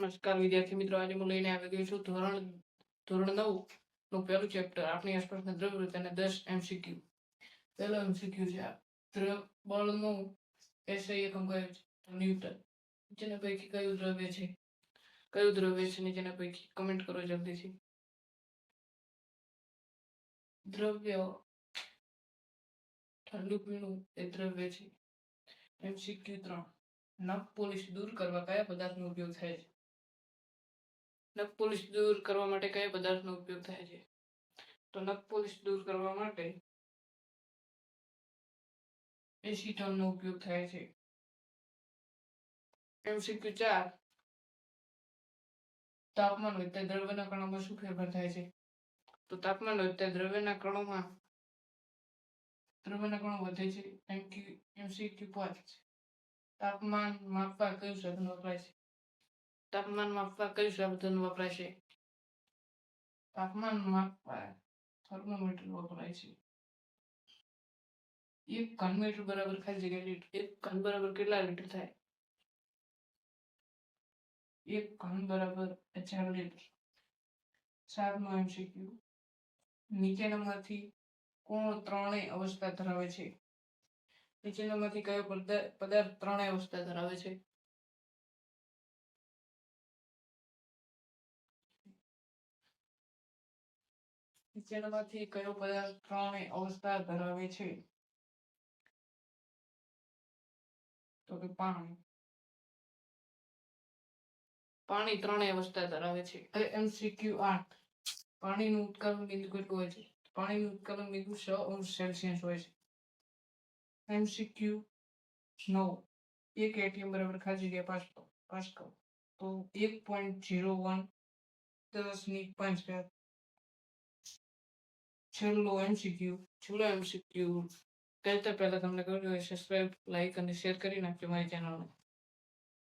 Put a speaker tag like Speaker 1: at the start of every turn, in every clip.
Speaker 1: નમસ્કાર વિદ્યાર્થી મિત્રો, આજે હું લઈને આવી ગયો છું ધોરણ 9 નું પહેલું ચેપ્ટર આપણી આસપાસના દ્રવ્યવૃત્ત અને 10 MCQ. પહેલો MCQ છે બળનું SI એકમ કયું છે? ન્યૂટન. નીચેના પૈકી કયું દ્રવ્ય છે નીચેના પૈકી? કમેન્ટ કરો જલ્દીથી. દ્રવ્ય ઠંડુ પીણું એ દ્રવ્ય છે. MCQ 3 નખ પોલિશ દૂર કરવા કયા પદાર્થનો ઉપયોગ થાય છે? નખ પોલિશ દૂર કરવા માટે કયા પદાર્થનો ઉપયોગ થાય છે? તો નખ પોલિશ દૂર કરવા માટે એસીટોનનો ઉપયોગ થાય છે. MCQ 4 તાપમાન વધતા દ્રવ્યના કણોમાં શું ફેરફાર થાય છે? તો તાપમાન વધતા દ્રવ્યના કણો વધે છે. MCQ 5 તાપમાન માપવા કયું સાધન વપરાય છે? તાપમાન માપવા કયું સાધન વપરાય છે? તાપમાન માપવા થર્મોમીટર વપરાય છે. એક ઘન મીટર બરાબર ખાલી જગ્યા લીટર. એક ઘન બરાબર કેટલા લીટર થાય? એક ઘન બરાબર 1000 લીટર. 7મો MCQ નીચેનામાંથી કોણ ત્રણેય અવસ્થા ધરાવે છે? નીચેનામાંથી કયો પદાર્થ ત્રણેય અવસ્થા ધરાવે છે? નીચેનામાંથી કયો પદાર્થ ત્રણેય અવસ્થા ધરાવે છે? તો કે પાણી ત્રણેય અવસ્થા ધરાવે છે. MCQ 8 પાણીનું ઉત્કલન બિંદુ કેટલું હોય છે? પાણીનું ઉત્કલન બિંદુ 6°C હોય છે. MCQ 9 એક એટીએમ બરાબર ખાલી જગ્યા પાસ્કલ. તો 1.01 10⁵ છેલ્લો MCQ કહેતા પહેલા તમને કહું છું સબસ્ક્રાઇબ, લાઈક અને શેર કરી નાખજો મારી ચેનલને.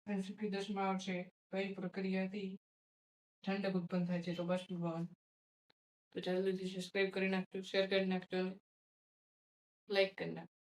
Speaker 1: MCQ 10માં આવશે કઈ પ્રક્રિયાથી ઠંડક ઉત્પન્ન થાય છે? તો બાષ્પીભવન. તો જલ્દીથી સબસ્ક્રાઇબ કરી નાખજો, શેર કરી નાખજો, લાઈક કરી નાખજો.